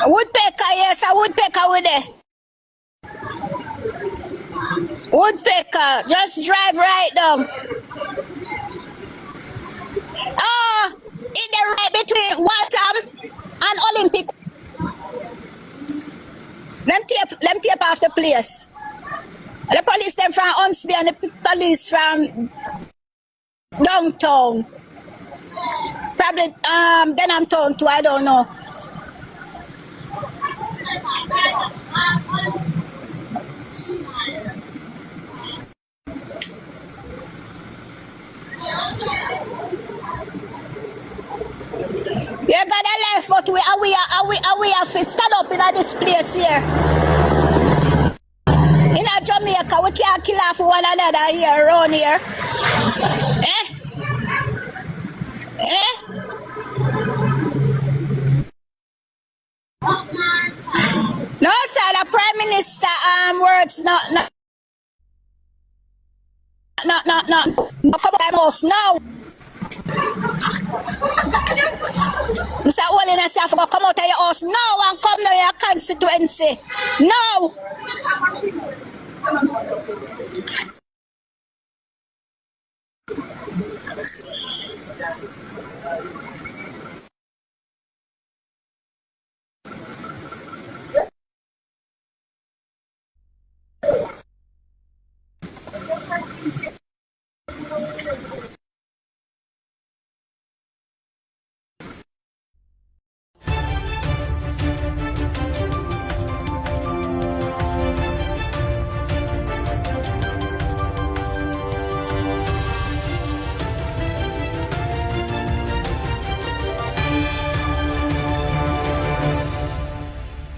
Woodpecker, yes, a woodpecker with it. Woodpecker, just drive right down. Oh, in the right between Waltham and Olympic. Them tape off the place. The police them from Hunsby and the police from downtown. Probably Denham town too, I don't know. You got a life, but we have to stand up in this place here. In a Jamaica, we can't kill off one another here, around here. Eh? Eh? No, sir, the Prime Minister words not come up house now. Mr. Holiness, you have to come out of your house now and come to your constituency. No!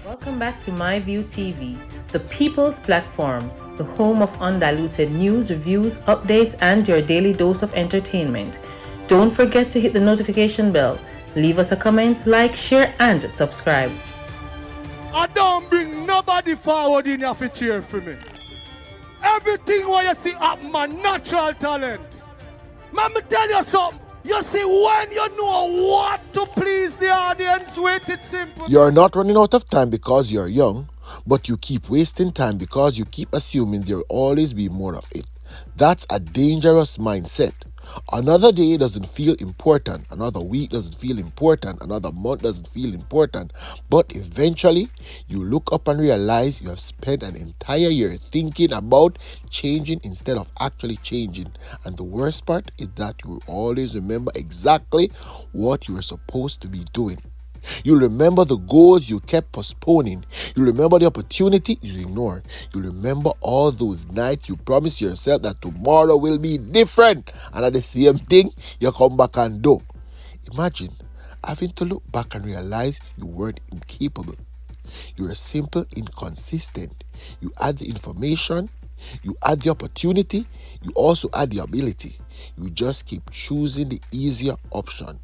Welcome back to MyView TV, the people's platform, the home of undiluted news, reviews, updates, and your daily dose of entertainment. Don't forget to hit the notification bell, leave us a comment, like, share, and subscribe. I don't bring nobody forward in your cheer for me. Everything what you see up my natural talent. Let me tell you something. You see, when you know what to please the audience with, it's simple. You're not running out of time because you're young, but you keep wasting time because you keep assuming there'll always be more of it. That's a dangerous mindset. Another day doesn't feel important, another week doesn't feel important, another month doesn't feel important, but eventually you look up and realize you have spent an entire year thinking about changing instead of actually changing. And the worst part is that you will always remember exactly what you were supposed to be doing. You remember the goals you kept postponing. You remember the opportunity you ignored. You remember all those nights you promised yourself that tomorrow will be different, and at the same thing you come back and do. Imagine having to look back and realize you weren't incapable. You were simple inconsistent. You had the information, you had the opportunity, you also had the ability. You just keep choosing the easier option.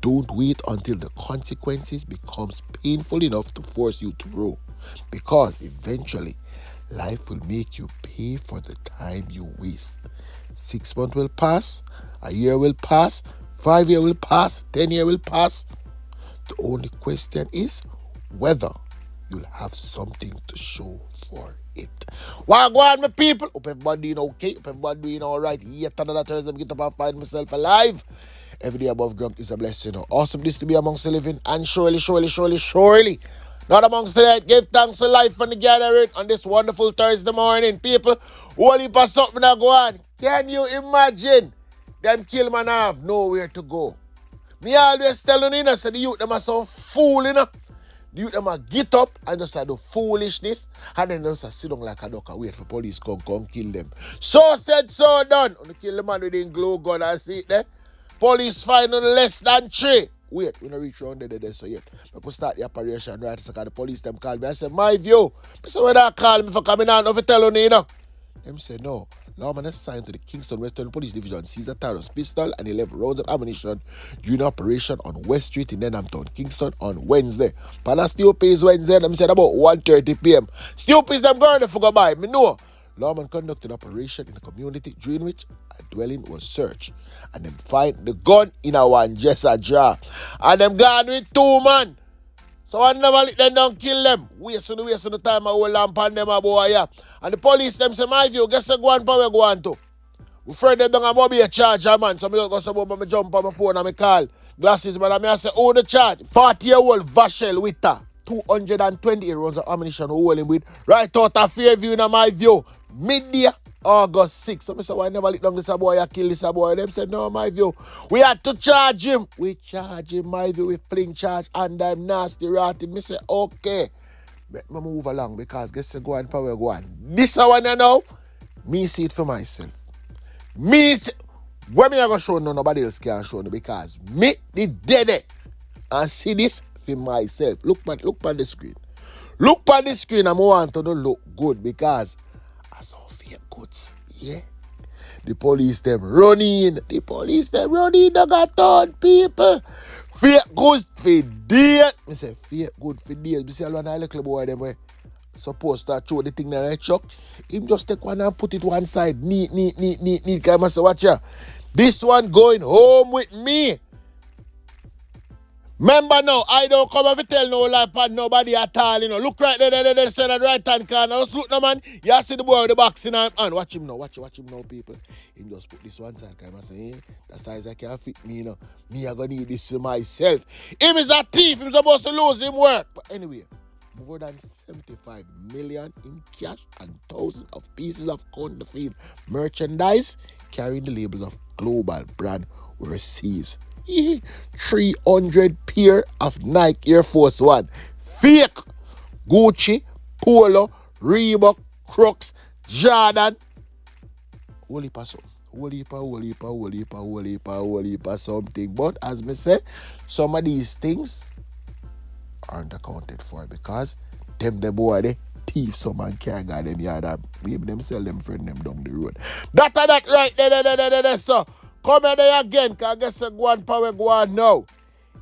Don't wait until the consequences becomes painful enough to force you to grow, because eventually life will make you pay for the time you waste. 6 months will pass, a year will pass, 5 years will pass, 10 years will pass. The only question is whether you'll have something to show for it. Well, go on, my people. Hope everybody doing okay. Hope everybody doing all right. Yet another Thursday, I get up and find myself alive. Every day above ground is a blessing. Awesome this to be amongst the living, and surely not amongst the dead. Give thanks to life and the gathering on this wonderful Thursday morning. People, only pass something that go on. Can you imagine them kill man have nowhere to go? Me always telling you, so the youth them are so fool, The youth them a get up and just do foolishness, and then just sit down like a duck and wait for police come kill them. So said, so done. On kill the man with the glue gun and see it there. Police find on less than 3. Wait, we don't reach around there so yet. I could start the operation right so the police them call me. I said, my view. I said, when they call me for coming on, if you tell on Them say, no. Lawman assigned to the Kingston Western Police Division seized a Taurus pistol and 11 rounds of ammunition during operation on West Street in Denham Town, Kingston on Wednesday. Pana Stupid Wednesday, them said about 1:30 p.m. Stupid them going to forget by me know. Lawman conducted operation in the community during which a dwelling was searched, and them find the gun in a one dresser jar, and them gone with 2 man. So I never let them down kill them. Waste of the time I hold lamp on them, boy, yeah. And the police them say, my view, guess go on power go on to. We afraid them don't have be a charger, man. So I go somewhere, I jump on my phone and I call. Glasses, man, I say, oh, the charge. 40-year-old Vachel with her. 220 rounds of ammunition hold him with. Right out of Fairview in my view. Midday, August 6th. So I say, why never let down this boy, I kill this boy. Them said, no, my view. We had to charge him. We charge him, my view, with fling charge and I'm nasty ratty. Me say, okay. Let me move along because guess go on, power go on. This one you know, me see it for myself. Me see, when me I gonna show no, nobody else can show no because me the dead and see this for myself. Look on the screen. Look on the screen and I want to look good because I saw fake goods. Yeah. The police them running. They got ton people. Fake goods for days. I say fake good for days. You see a little boy them way supposed to throw the thing in the truck. Him just take one and put it one side. Neat. Come and say, watch ya. This one going home with me. Remember now, I don't come and tell no lie upon nobody at all, you know. Look right there, stand at the right hand corner. Just look no man. You see the boy with the box in him hand. Watch him now, watch him now, people. Him just put this one side, come and say, hey, that size I can't fit me, you know. Me, I gonna need this to myself. Him is a thief, he's supposed to lose him work. But anyway, more than 75 million in cash and thousands of pieces of counterfeit merchandise carrying the labels of global brand were seized. 300 pair of Nike Air Force One. Fake. Gucci, Polo, Reebok, Crocs, Jordan. Holy heap something. But as me say, some of these things aren't accounted for because them the boy they thief some man can't go them yard and maybe them sell them friend them down the road. That right there, so come here there again, cause I guess go on power go on now.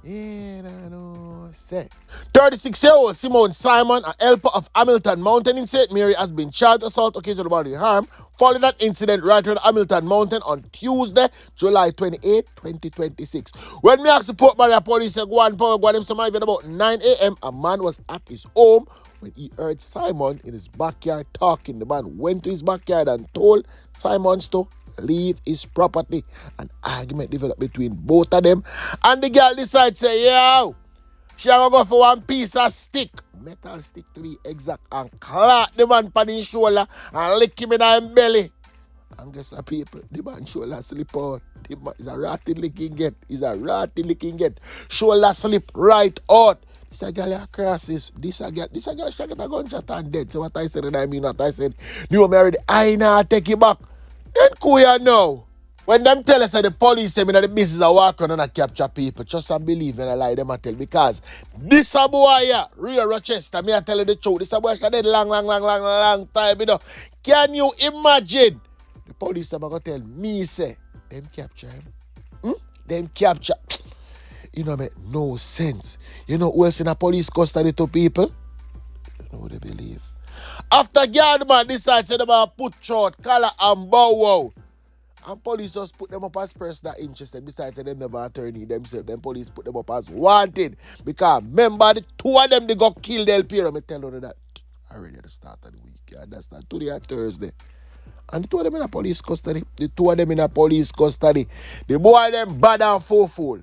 Yeah, I know. Say 36-year-old Simone Simon, a helper of Hamilton Mountain in St. Mary, has been charged assault occasional bodily harm following that incident right on Hamilton Mountain on Tuesday, July 28, 2026. When me asked the Port Barrier police go on power go on him sometime about 9 a.m., a man was at his home when he heard Simon in his backyard talking. The man went to his backyard and told Simons to leave his property. An argument developed between both of them, and the girl decided to say, yo, she gonna go for one piece of stick, metal stick to be exact, and clap the man on his shoulder and lick him in his belly. And guess what, people? The man shoulder slip out. The man is a ratty licking get. Shoulder slip right out. This a girl across this a girl she get a gunshot and dead. So what I said and I mean what I said. You married, I nah take it back. Then Kuya know. When them tell us that the police them in the business are walking and capture people, just and believe when I lie them I tell because this a boy here, real Rochester, me I tell you the truth. This a boy she dead long time, you know. Can you imagine? The police them are gonna tell me say them capture him. Them capture. You know, make no sense. You know who else in a police custody to people? You know what they believe. After guardman decides to put short, collar and bow wow. And police just put them up as person that interested. Besides them never attorney themselves. Then police put them up as wanted. Because remember the two of them they got killed El Piero. Me tell you that already at the start of the week. You understand? Today and Thursday. And the two of them in a police custody. The boy them bad and fawful.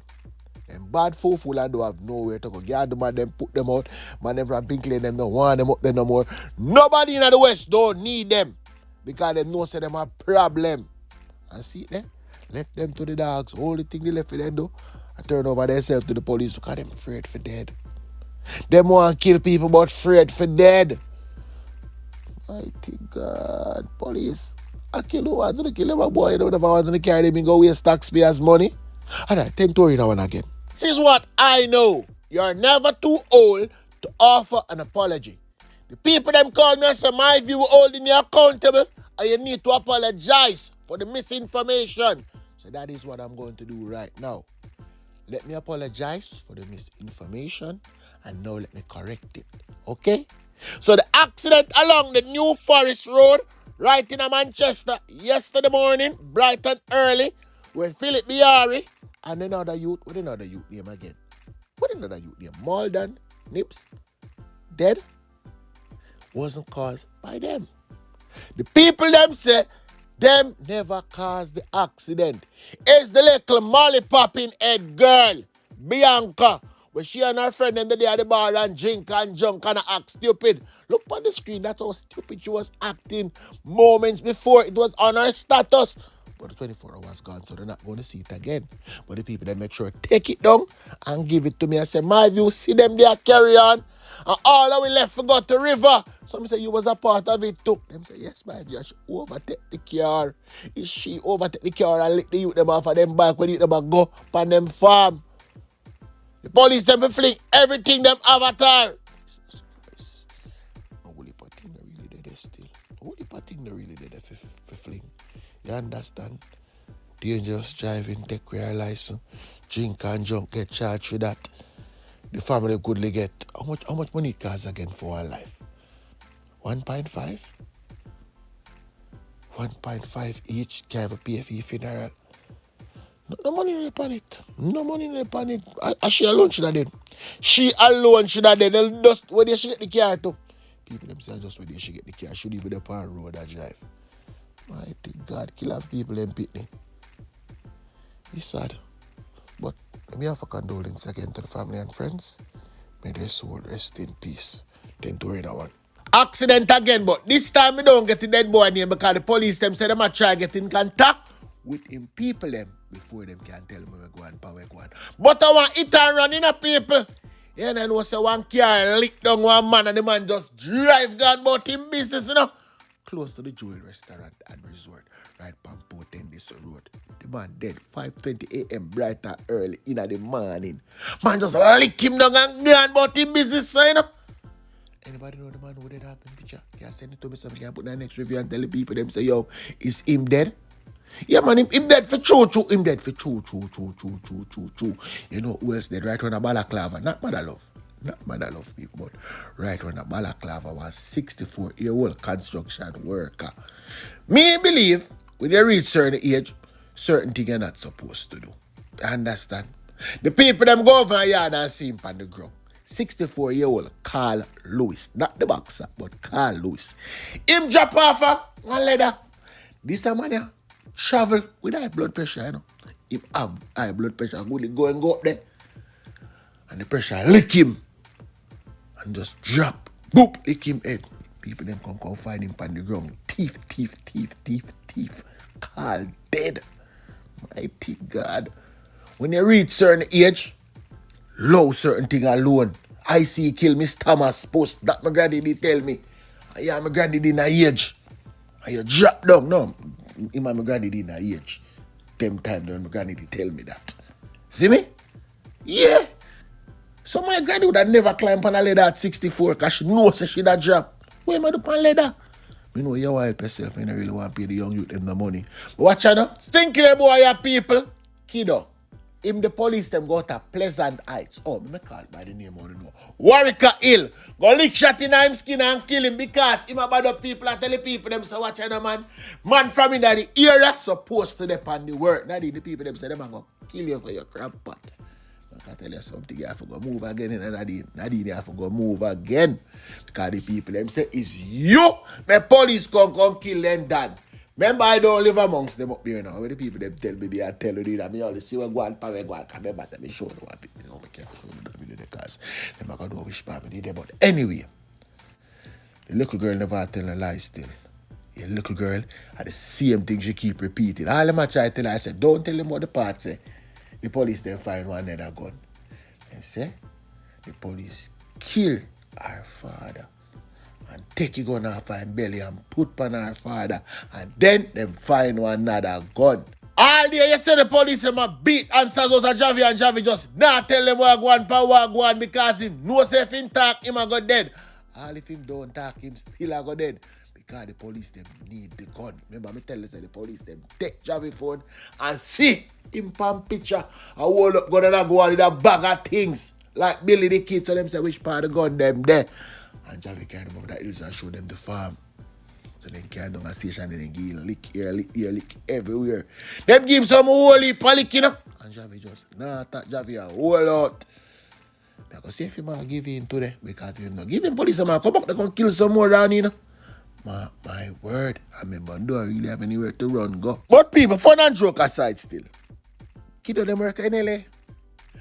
And bad fawful and don't have nowhere to go. Guard them and them put them out. Man them from Pink Lane them don't want them up there no more. Nobody in the West don't need them. Because they know say them a problem. And see them, left them to the dogs. All the thing they left for them do, I turn over themselves to the police because them afraid for dead. Them want to kill people but afraid for dead. Mighty God, police. I kill who want to kill them a boy. If I want to carry them and go waste taxpayers' money. Alright, 10 to now and again. This is what I know. You're never too old to offer an apology. The people them call me and say my view holding you accountable and you need to apologize for the misinformation. So that is what I'm going to do right now. Let me apologize for the misinformation and now let me correct it. Okay? So the accident along the New Forest Road right in Manchester yesterday morning, bright and early, with Philip Biari and another youth. What another youth name again? What another youth name? Malden? Nips, dead, wasn't caused by them. The people them say them never caused the accident. It's the little Molly popping head girl, Bianca, where she and her friend them the day at the bar and drink and junk and act stupid. Look on the screen, that's how stupid she was acting moments before it was on her status. But the 24 hours gone, so they're not going to see it again. But the people that make sure take it down and give it to me. I say, my view, see them there carry on. And all that we left for go to river. Some say you was a part of it too. Them say, yes, my view, she overtake the car. Is she overtake the car and lick the youth them off of them back when you them go on them farm. The police them fling everything them avatar. Jesus Christ. Only thing they really did still. Only thing they really did for fling. You understand? Dangerous driving, take your license, drink and junk, get charged with that. The family could get how much money it costs again for one life? 1.5? 1.5 each can have a pay for your funeral. No money in the panic. No money in the panic. She alone should have did. She alone should have did. They'll just where they should get the car to. People themselves just where they should get the car. Should even up on road and drive. Mighty God, kill off people in Pitney. It's sad. But let me have a condolence again to the family and friends. May their soul rest in peace. Then to read that one. Accident again, but this time we don't get the dead boy name because the police them say they might try get in contact with him people them before them can tell me where go and power go on. But I want it and run in a people. Yeah, then was a one car lick down one man and the man just drive gone about him business, you know. Close to the Jewel Restaurant and Resort, right on Port This Road. The man dead 5:20 a.m. bright and early in the morning. Man just lick him down and gone about him business, you know. Anybody know the man who did happen picture? Can send it to me so I can put that next review and tell the people them say, yo, is him dead? Yeah, man, him dead for true. Him dead for true. You know who else dead? Right on a balaclava. Not mother love people, but right on a balaclava was 64-year-old construction worker. Me believe when you reach certain age, certain things you're not supposed to do. Understand? The people them go over a yard and see him on the ground. 64-year-old Carl Lewis. Not the boxer, but Carl Lewis. Him drop off a leather. This man here travel with high blood pressure, you know. Him have high blood pressure. Go up there. And the pressure lick him. And just drop. Boop. Lick him head. People them come find him on the ground. Thief. Carl dead. Mighty God. When you reach certain age, love certain thing alone. I see kill Miss Thomas post. That my granny did tell me. I am my granny in a age. And you drop down. No. Him and my granny in a age. Them time when my granny did tell me that. See me? Yeah. So my granny would have never climbed on a ladder at 64 because she knows she'd have dropped. Where am I do on ladder? You know you want to help yourself and you really want to pay the young youth them the money. But watch out now. Think you boy your people. Kiddo. Him the police them go to Pleasant Heights. Oh, me call by the name of the know. Warwicker Hill. Go lick shot in him skin and kill him because him a bad up people and tell the people them say watch out man. Man from in the area supposed to depend the work. Now the people them say them are going to kill you for your crab pot. I can tell you something, you have to go move again and Nadine you have to go move again. Because the people them say it's you. The police come kill them done. Remember, I don't live amongst them up here now. When the people them tell me they are telling you that me only see what go on, power go on. Remember, I say, me show them what fit. You know, me can't show them that video because them are going to know which part me did. But anyway, the little girl never tell a lie still. The little girl had the same thing she keep repeating. All them I try to tell her, I said, don't tell them what the part say. The police then find one another gun. They say, the police kill our father. And take a gun off her belly and put on her father. And then them find one another gun. All day you say the police them a beat answers out of Javi and Javi just not tell them what go on because him no say if him talk him a go dead. All if him don't talk him still a go dead. Because the police them need the gun. Remember me tell you say the police them take Javi phone and see him pan picture. A whole up gun and go on with a bag of things. Like Billy the kid so them say which part of the gun them there. And Javi can remember that hills and show them the farm. So then carry down a station and then give him lick here, lick everywhere. Them give him some whole heap of lick, you know. And Javi just, nah, that Javi a whole lot. I go see if he might give in today because if not give him police, I might come back, they can kill some more down here. My word, I remember, do I really have anywhere to run, go? But people, fun and joke aside still, kiddo them work in LA.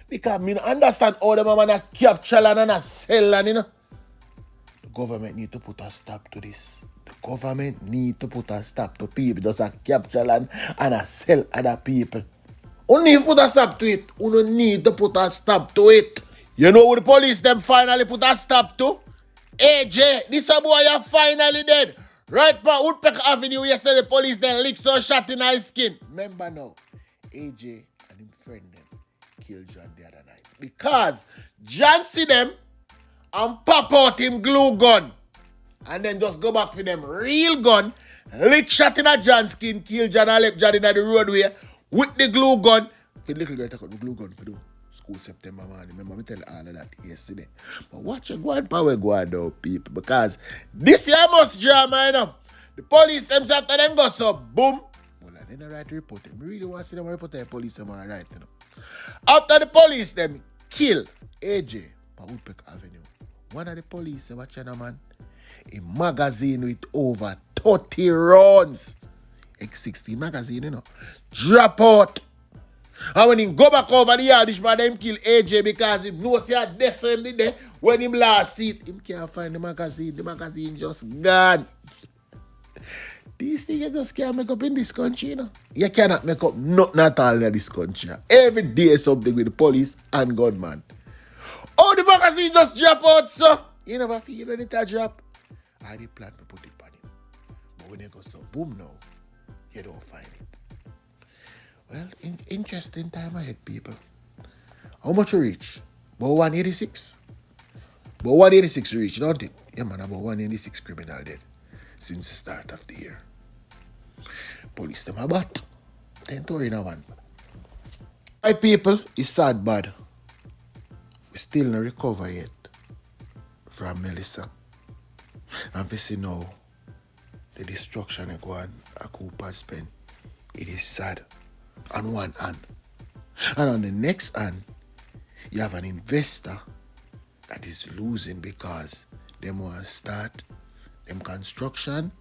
Because me understand how them man a capture land and a sell land, you know. The government need to put a stop to this. The government need to put a stop to people just a capture land and a sell other people. Only if put a stop to it, you need to put a stop to it. You know who the police them finally put a stop to? Ajay, this a boy you finally dead. Right by Woodpecker Avenue yesterday, the police then lick so shot in his skin. Remember now, Ajay and him friend them killed John the other night. Because John see them and pop out him glue gun. And then just go back for them real gun, lick shot in a John's skin, kill John and left John in the roadway with the glue gun. The little girl took out the glue gun for the school September morning. Remember me tell you all of that yesterday. But watch your go and power go on though, people. Because this year must drama, you know. The police themselves after them go so boom. Well, I didn't write the report. I really want to see them report the police them all right, you know. After the police them kill Ajay by Woodpecker Avenue. One of the police they watch a man. A magazine with over 30 rounds. X16 magazine, you know. Drop out. And when him go back over the yard, this man them kill Ajay because him knows he had death him the day when him last see it. Him can't find the magazine. The magazine just gone. These things just can't make up in this country, you know. You cannot make up nothing at all in this country. Every day something with the police and gunman. Oh, the magazine just drop out, so. You never feel when it drop. I did plan to put it on him. But when it goes so boom now, you don't find it. Well, interesting time ahead, people. How much you reach? About 186? About 186 reach, don't it? Yeah, man, about 186 criminal dead since the start of the year. Police them about 10 to in a one. My people, it's sad bad. We still not recover yet from Melissa. And we see now the destruction of one a Cooper spent. It is sad on one hand. And on the next hand, you have an investor that is losing because they want to start them construction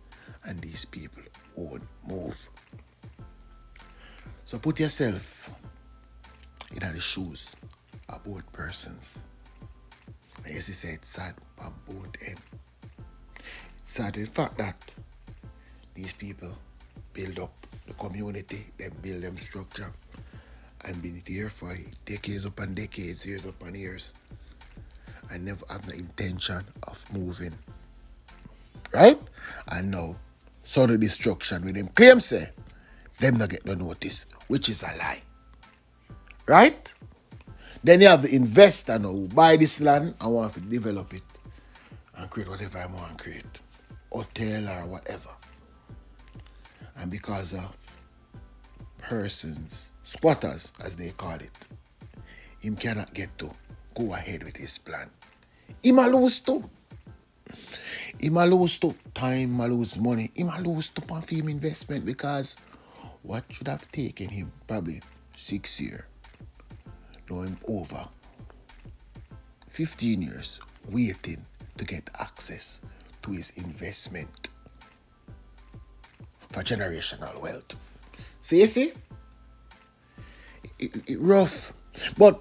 and these people won't move. So put yourself in the shoes of both persons. And yes, he said it's sad on both ends. It's sad the fact that these people build up the community, they build them structure and been here for decades upon decades, years upon years, and never have the intention of moving. Right? And now, so the destruction with them claim say, them not get no notice, which is a lie. Right? Then you have the investor now who buy this land and want to develop it and create whatever I want to create. Hotel or whatever. And because of persons, squatters as they call it, him cannot get to go ahead with his plan. Him a lose too. Him a lose too. Time, him a lose money. Him a lose too on film investment because what should have taken him probably 6 years. Now him over 15 years waiting to get access to his investment for generational wealth. So you see, it rough. But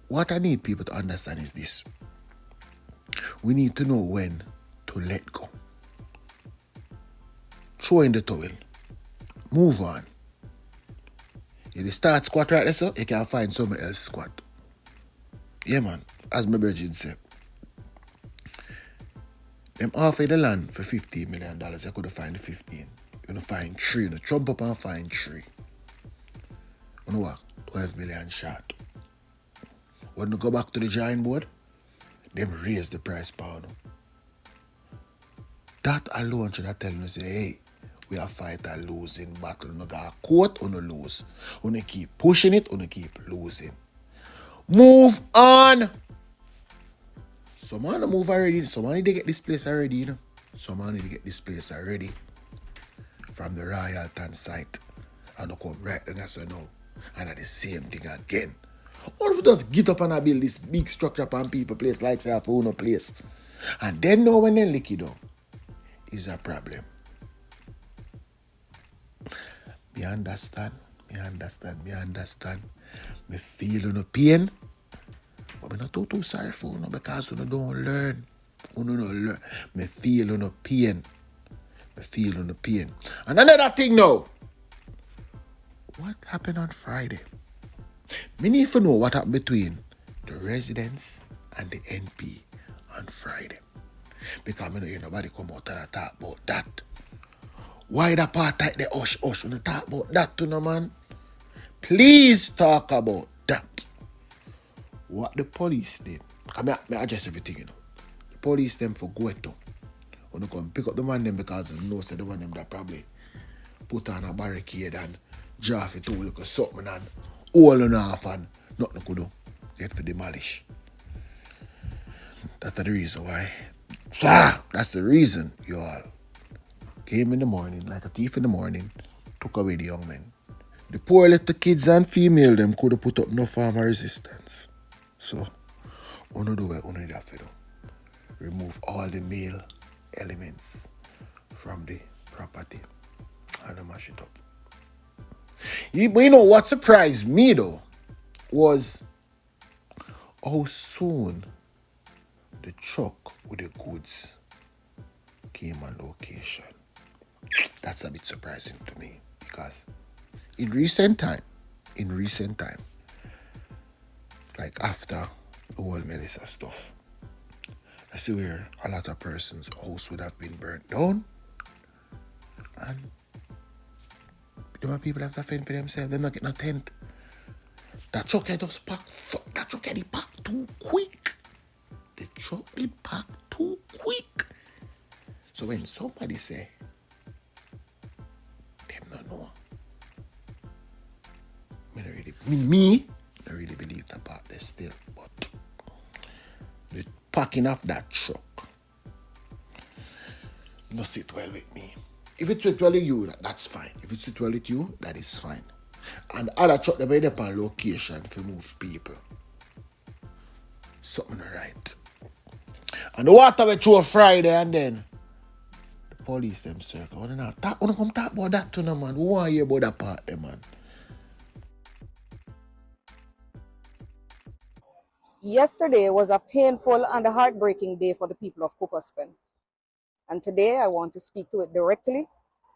what I need people to understand is this. We need to know when to let go. Throw in the towel. Move on. If you start squat right there, so you can find someone else squat. Yeah, man. As my virgin said. Them offer the land for $15 million. You could find the 15. You could find 3. You jump up and find 3. You know what? 12 million short. When you go back to the drawing board, them raise the price pound. That alone should have tell you, say, hey, we are fight a losing battle. You got a court, you lose. You keep pushing it, you keep losing. Move on. Someone move already. Someone need to get this place already, you know. Someone need to get this place already from the Royalton site. And you come right down so now. And at the same thing again. All of you just get up and I build this big structure upon people place like say for no place. And then now when they lick it down, is a problem. Me understand. Me feel no pain. But I'm not too sorry for you because you don't learn. You don't learn. Me feel no pain. And another thing now. What happened on Friday? Me need to know what happened between the residents and the NP on Friday. Because I don't hear nobody come out and talk about that. Why the apartheid the hush when you talk about that to no man? Please talk about that. What the police did. Because I adjust everything, you know. The police them for go to. When you come pick up the man them because you know say the one them that probably put on a barricade and draft it all like a something and all on off and nothing could do. Get for demolish. That's the reason why. That's the reason you all came in the morning like a thief in the morning, took away the young men. The poor little kids and female them could have put up no form of resistance. So, uno do what uno have to do. Remove all the male elements from the property and mash it up. But you know what surprised me though was how soon the truck with the goods came on location. That's a bit surprising to me because in recent time, like after the whole Melissa stuff, I see where a lot of persons' house would have been burnt down and there were people that have to fend for themselves. They're not getting a tent. That truck had just packed. That truck had packed too quick. The truck did pack too quick. So when somebody say, them don't know. I don't really believe that part there still. But the packing of that truck not sit well with me. If it sit well with you, that's fine. If it sit well with you, that is fine. And other truck they made up on location to move people. Something right. And the water we throw Friday and then the police them circle. I don't come talk about that to no man. We want to hear about that part there, man. Yesterday was a painful and a heartbreaking day for the people of Counterfeit. And today I want to speak to it directly,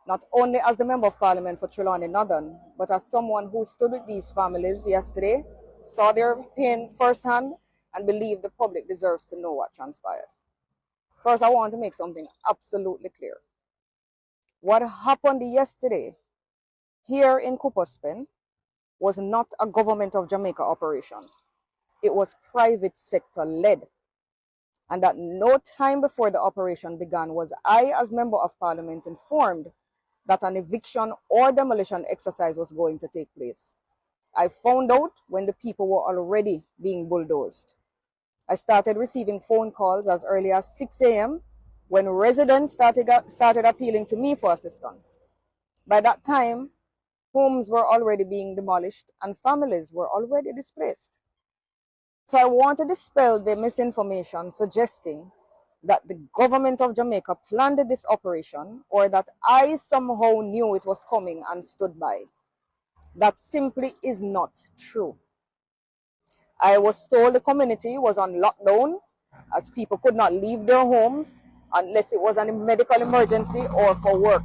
not only as the Member of Parliament for Trelawney Northern, but as someone who stood with these families yesterday, saw their pain firsthand, and believe the public deserves to know what transpired. First, I want to make something absolutely clear. What happened yesterday here in Counterfeit was not a government of Jamaica operation. It was private sector led. And at no time before the operation began was I, as Member of Parliament, informed that an eviction or demolition exercise was going to take place. I found out when the people were already being bulldozed. I started receiving phone calls as early as 6 a.m. when residents started appealing to me for assistance. By that time, homes were already being demolished and families were already displaced. So I want to dispel the misinformation suggesting that the government of Jamaica planned this operation or that I somehow knew it was coming and stood by. That simply is not true. I was told the community was on lockdown as people could not leave their homes unless it was a medical emergency or for work.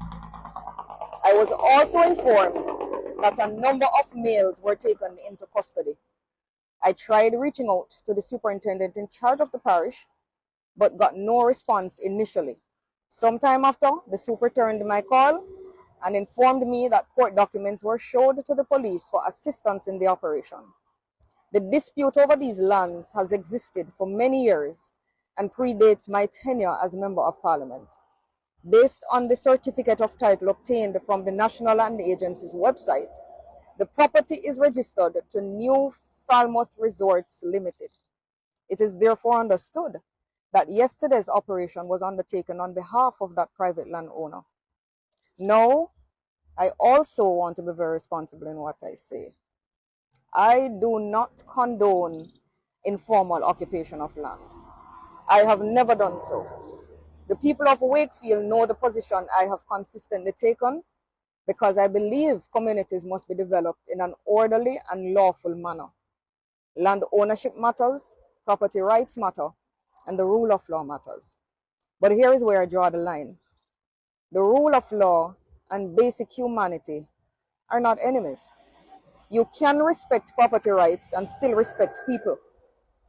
I was also informed that a number of males were taken into custody. I tried reaching out to the superintendent in charge of the parish, but got no response initially. Sometime after, the super returned my call and informed me that court documents were showed to the police for assistance in the operation. The dispute over these lands has existed for many years and predates my tenure as Member of Parliament. Based on the certificate of title obtained from the National Land Agency's website, the property is registered to New Falmouth Resorts Limited. It is therefore understood that yesterday's operation was undertaken on behalf of that private landowner. Now, I also want to be very responsible in what I say. I do not condone informal occupation of land. I have never done so. The people of Wakefield know the position I have consistently taken because I believe communities must be developed in an orderly and lawful manner. Land ownership matters, property rights matter, and the rule of law matters. But here is where I draw the line. The rule of law and basic humanity are not enemies. You can respect property rights and still respect people.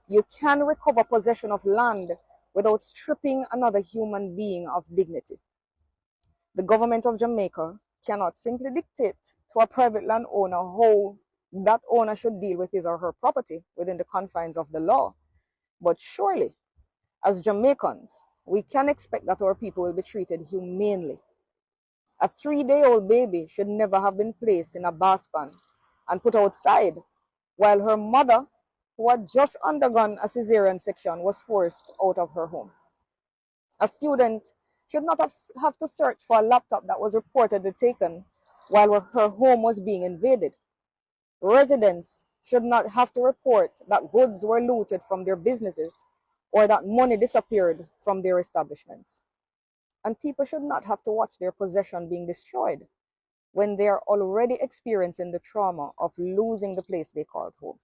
You can recover possession of land without stripping another human being of dignity. The government of Jamaica cannot simply dictate to a private landowner how that owner should deal with his or her property within the confines of the law. But surely, as Jamaicans, we can expect that our people will be treated humanely. A 3-day-old baby should never have been placed in a bath pan and put outside while her mother, who had just undergone a cesarean section, was forced out of her home. A student should not have to search for a laptop that was reportedly taken while her home was being invaded. Residents should not have to report that goods were looted from their businesses or that money disappeared from their establishments. And people should not have to watch their possession being destroyed when they are already experiencing the trauma of losing the place they called home.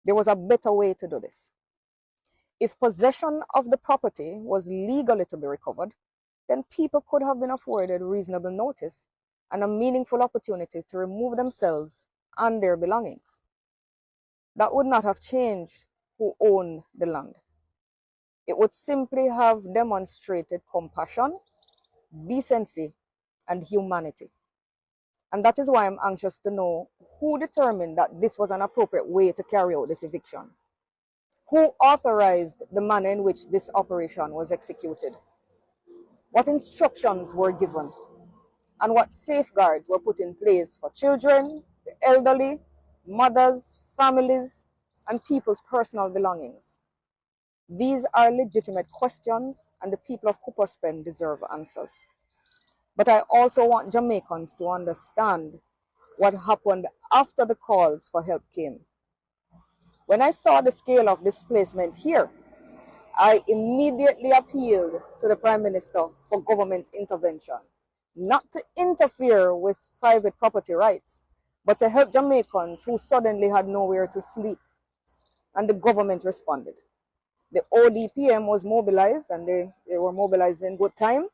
There was a better way to do this. If possession of the property was legally to be recovered, then people could have been afforded reasonable notice and a meaningful opportunity to remove themselves and their belongings. That would not have changed who owned the land. It would simply have demonstrated compassion, decency, and humanity. And that is why I'm anxious to know who determined that this was an appropriate way to carry out this eviction. Who authorized the manner in which this operation was executed? What instructions were given? And what safeguards were put in place for children, the elderly, mothers, families, and people's personal belongings? These are legitimate questions, and the people of Kupaspen deserve answers. But I also want Jamaicans to understand what happened after the calls for help came. When I saw the scale of displacement here, I immediately appealed to the Prime Minister for government intervention, not to interfere with private property rights, but to help Jamaicans who suddenly had nowhere to sleep. And the government responded. The ODPM was mobilized, and they were mobilized in good time.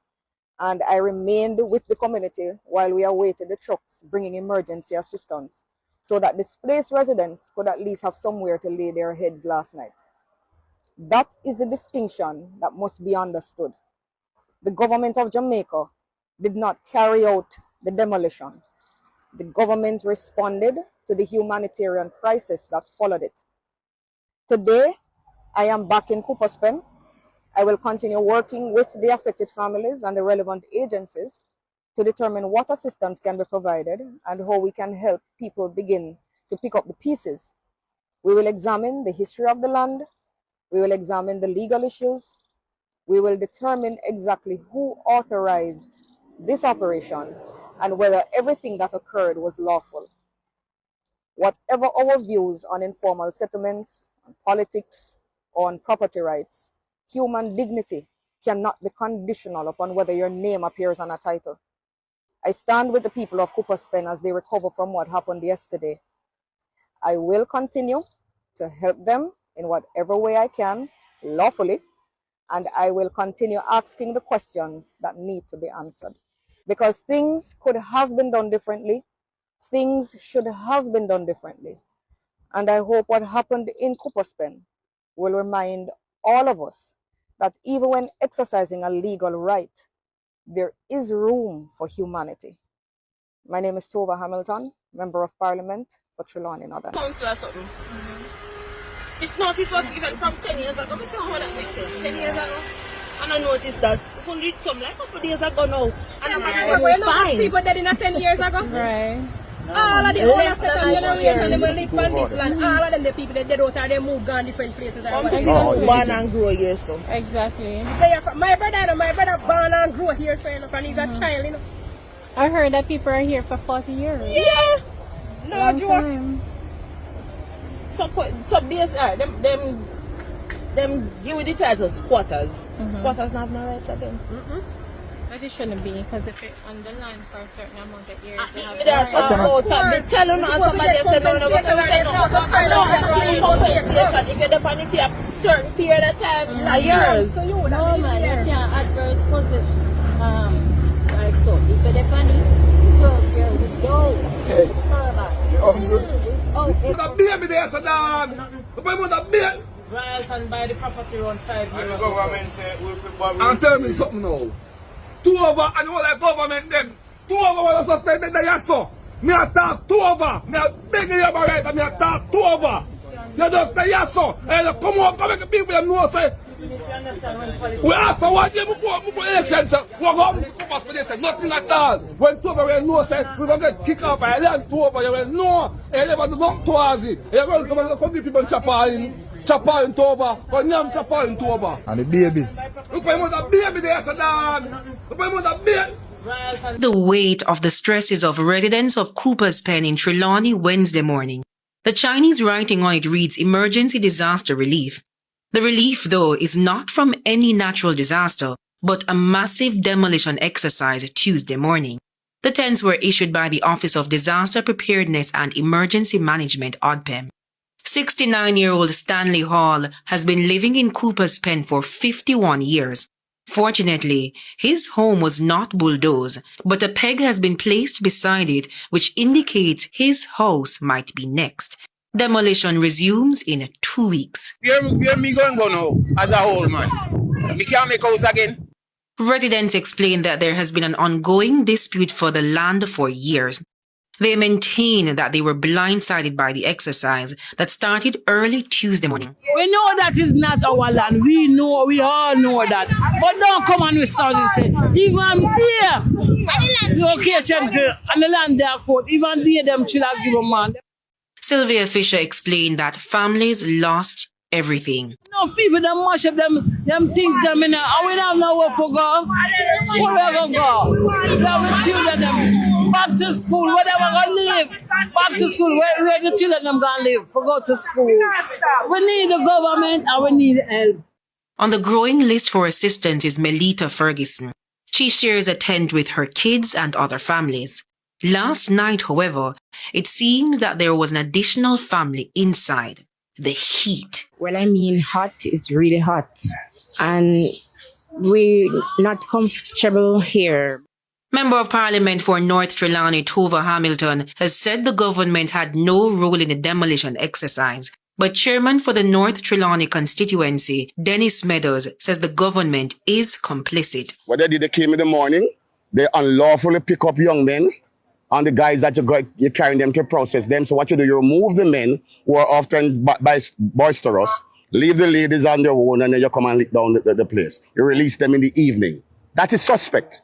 And I remained with the community while we awaited the trucks bringing emergency assistance so that displaced residents could at least have somewhere to lay their heads last night. That is the distinction that must be understood. The government of Jamaica did not carry out the demolition. The government responded to the humanitarian crisis that followed it. Today, I am back in Kupaspen. I will continue working with the affected families and the relevant agencies to determine what assistance can be provided and how we can help people begin to pick up the pieces. We will examine the history of the land. We will examine the legal issues. We will determine exactly who authorized this operation and whether everything that occurred was lawful. Whatever our views on informal settlements, on politics, or on property rights, human dignity cannot be conditional upon whether your name appears on a title. I stand with the people of Kupaspen as they recover from what happened yesterday. I will continue to help them in whatever way I can, lawfully, and I will continue asking the questions that need to be answered. Because things could have been done differently, things should have been done differently. And I hope what happened in Kupaspen will remind all of us that even when exercising a legal right, there is room for humanity. My name is Tova Hamilton, Member of Parliament for Trelawney Northern. Council or something. This notice was given from 10 years ago. I how that makes sense. 10 years ago. And I noticed that if only it come like a couple days ago now. And I'm fine. People dead in 10 years ago. Right. All of the older second generation, they will live on this land. All of them, the people that dead out or they move gone different places. Born and grow here, so. Exactly. My brother born and grew here, so and he's a child, you know. I heard that people are here for 40 years. Yeah. No joke. some days are them give the title squatters. Squatters not have no rights again. But it shouldn't be, because if you're on the land for a certain amount of years, they have Me tell you now, somebody say no, compensation. If you're depending for a certain period of time, it's yours. no man, you can't adverse position. Like so, if you're depending 12 years, go. Put a baby there, so dog. Put a baby. Right, and buy the property around 5 years ago. Government say and tell me something now. 2 over and all the government them. 2 over was suspended the yasso. Me a talk 2 over. Me a beg you about right and me a talk 2 over. You just the yasso. And you come out, come make the people them know say. We ask for 1 year before elections. We go up for this, nothing at all. When 2 over you know say we gonna get kicked out by land 2 over, you will know. You never do not towards it. You will come give people chopper in. Chopper in Toba, or Nyam chopper in Toba. And the babies. Look at the baby there, so dog. Look at the baby. The weight of the stresses of residents of Cooper's Pen in Trelawney Wednesday morning. The Chinese writing on it reads Emergency Disaster Relief. The relief, though, is not from any natural disaster, but a massive demolition exercise Tuesday morning. The tents were issued by the Office of Disaster Preparedness and Emergency Management, ODPEM. 69-year-old Stanley Hall has been living in Cooper's Pen for 51 years. Fortunately, his home was not bulldozed, but a peg has been placed beside it, which indicates his house might be next. Demolition resumes in 2 weeks. Where me going to go now, as a whole man? Me can't make house again. Residents explain that there has been an ongoing dispute for the land for years. They maintain that they were blindsided by the exercise that started early Tuesday morning. We know that is not our land. We all know that. But don't come and we start and say, even there, locations and the land they are caught, even there, them should have given man. Sylvia Fisher explained that families lost everything. No people that mash up them things them in there, and we don't have nowhere for go. Where we gonna go? We have the children them back to school, where they were gonna live. Back to school, where the children them gonna live for go to school. We need the government and we need help. On the growing list for assistance is Melita Ferguson. She shares a tent with her kids and other families. Last night, however, it seems that there was an additional family inside. The heat. Well, I mean, hot is really hot. And we're not comfortable here. Member of Parliament for North Trelawney, Tova Hamilton, has said the government had no role in the demolition exercise. But Chairman for the North Trelawney constituency, Dennis Meadows, says the government is complicit. What they did, they came in the morning, they unlawfully pick up young men, and the guys that you're carrying them to process them. So what you do, you remove the men who are often boisterous, leave the ladies on their own, and then you come and lick down the place. You release them in the evening. That is suspect.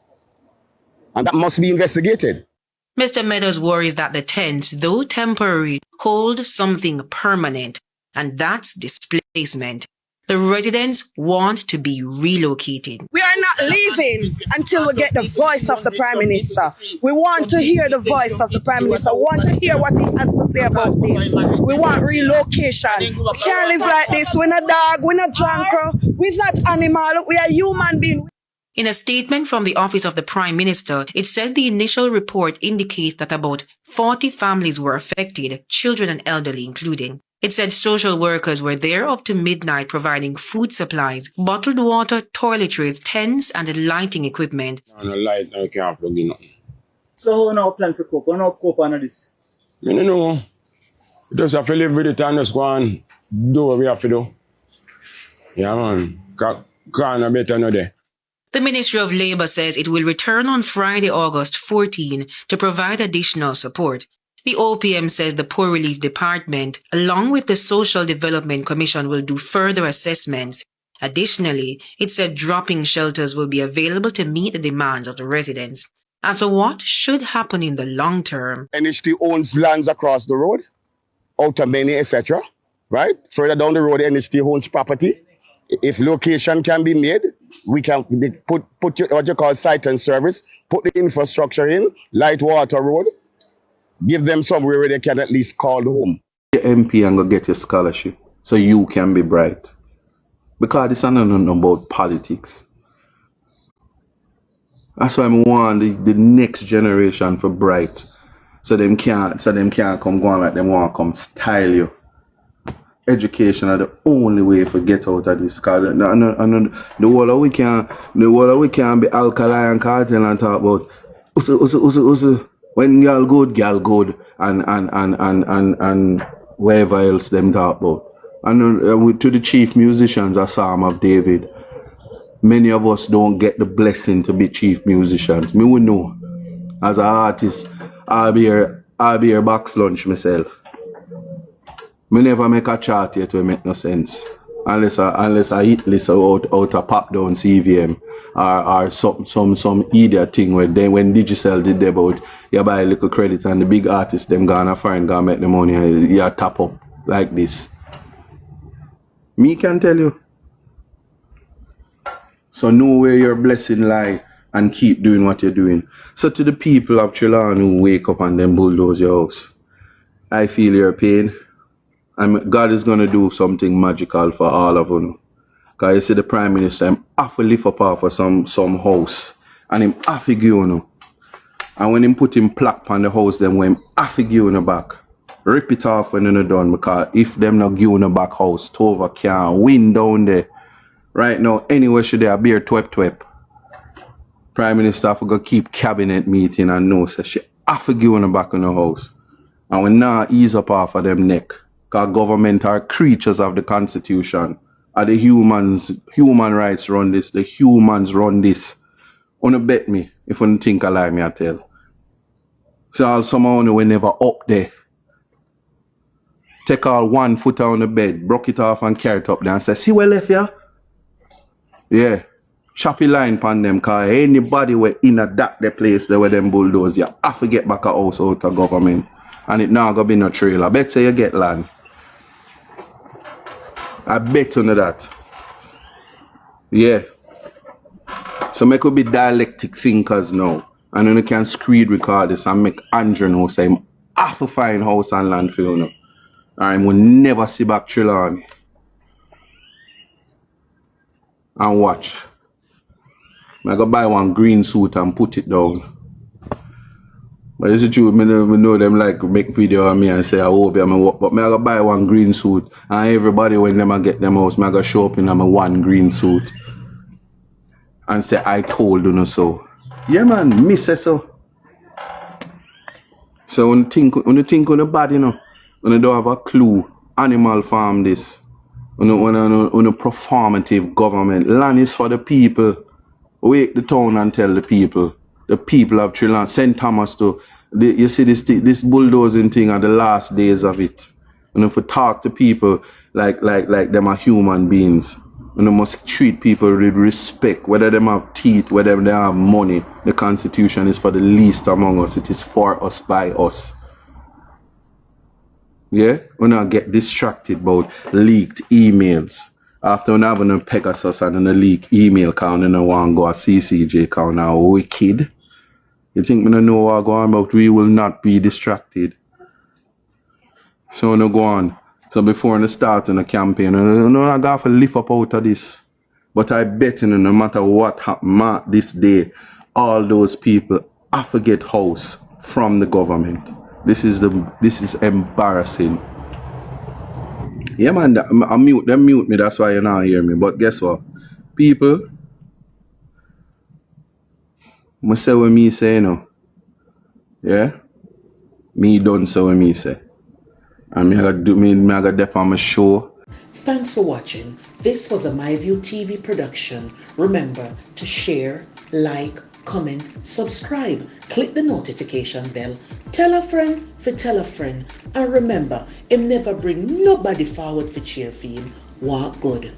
And that must be investigated. Mr. Meadows worries that the tents, though temporary, hold something permanent, and that's displacement. The residents want to be relocated. We are not leaving until we get the voice of the Prime Minister. We want to hear the voice of the Prime Minister. We want to hear what he has to say about this. We want relocation. We can't live like this. We're not dog, we're not drunker, we're not animal, we are human beings. In a statement from the Office of the Prime Minister, it said the initial report indicates that about 40 families were affected, children and elderly including. It said social workers were there up to midnight providing food supplies, bottled water, toiletries, tents and lighting equipment. No light, I can't plug in nothing. So how now plan to cope? How now cope on this? I don't know. Just have to live with it and just go and do what we have to do. Yeah man, can't better no day. The Ministry of Labour says it will return on Friday, August 14 to provide additional support. The OPM says the Poor Relief Department, along with the Social Development Commission, will do further assessments. Additionally, it said dropping shelters will be available to meet the demands of the residents. As to what should happen in the long term. NHT owns lands across the road, Outer Many, etc. Right? Further down the road, NHT owns property. If location can be made, we can put what you call site and service, put the infrastructure in, light, water, road, give them somewhere where they can at least call home. your MP and go get your scholarship so you can be bright. Because this is not about politics. That's why I want the next generation for bright. So them can't come go on like them want to come style you. Education are the only way to get out of this. Cause the whole of we can be alkaline cartel and talk about usu. When girl good and whatever else them talk about. And to the chief musicians, a Psalm of David. Many of us don't get the blessing to be chief musicians. Me would know. As an artist, I'll be here box lunch myself. Me never make a chart yet will make no sense. Unless I hit list out a pop down CVM or some idiot thing where they when Digicel did about you buy a little credit and the big artists them gonna find gonna make the money and you tap up like this. Me can tell you. So know where your blessing lie and keep doing what you're doing. So to the people of Trelawny who wake up and then bulldoze your house, I feel your pain. God is going to do something magical for all of you. Because you see the Prime Minister, I'm have to lift up off of some house. And him have to give you. And when him put him plaque on the house, then when him have to give you back. Rip it off when you're done. Because if them not give you back house, Tova can't win down there. Right now, anywhere should there be a twep. Prime Minister have to go keep cabinet meeting and know say she have to give you back in the house. And we now ease up off of them neck. Because government are creatures of the Constitution. Are the human rights run this, the humans run this. Wanna bet me, if you think I lie, me I tell. So all someone who never up there. Take all 1 foot on the bed, broke it off and carry it up there and say, see where left ya? Yeah. Choppy line pan them, cause anybody where in a that the place there where them bulldoze, you have to get back a house out of government. And it now gonna be no trailer. Bet say you get land. I bet on that. Yeah. So make we be dialectic thinkers now. And then you can screen record this and make Andrew know say I have to find house and land for you now. And we'll never see back Trelawny. And watch. I go buy one green suit and put it down. But it's true, me know them like make video of me and say I hope I'm work. But I go buy one green suit and everybody when them get them house, I go show up in my one green suit and say I told you so. Yeah man, me say so. So when you think on the body, you know, when you don't have a clue, animal farm this. On a performative government. Land is for the people. Wake the town and tell the people of Trelawny, St. Thomas to, you see this bulldozing thing are the last days of it. And if we talk to people like them are human beings, and they must treat people with respect, whether them have teeth, whether they have money. The Constitution is for the least among us. It is for us, by us. Yeah? We not get distracted about leaked emails. After we have a Pegasus and a leak email count and want to go a CCJ count now wicked. You think we don't know what going on about? We will not be distracted. So no go on. So before we start in the campaign, I got to lift up out of this. But I bet you no matter what happens this day, all those people have to get house from the government. This is embarrassing. Yeah man, I mute me, that's why you not hear me. But guess what? People, I say what me say, you know. Yeah? Me done say what me say. And I gotta dip on my show. Thanks for watching. This was a MyView TV production. Remember to share, like, comment, subscribe, click the notification bell, tell a friend for tell a friend, and remember, never bring nobody forward for cheer for him. Walk good.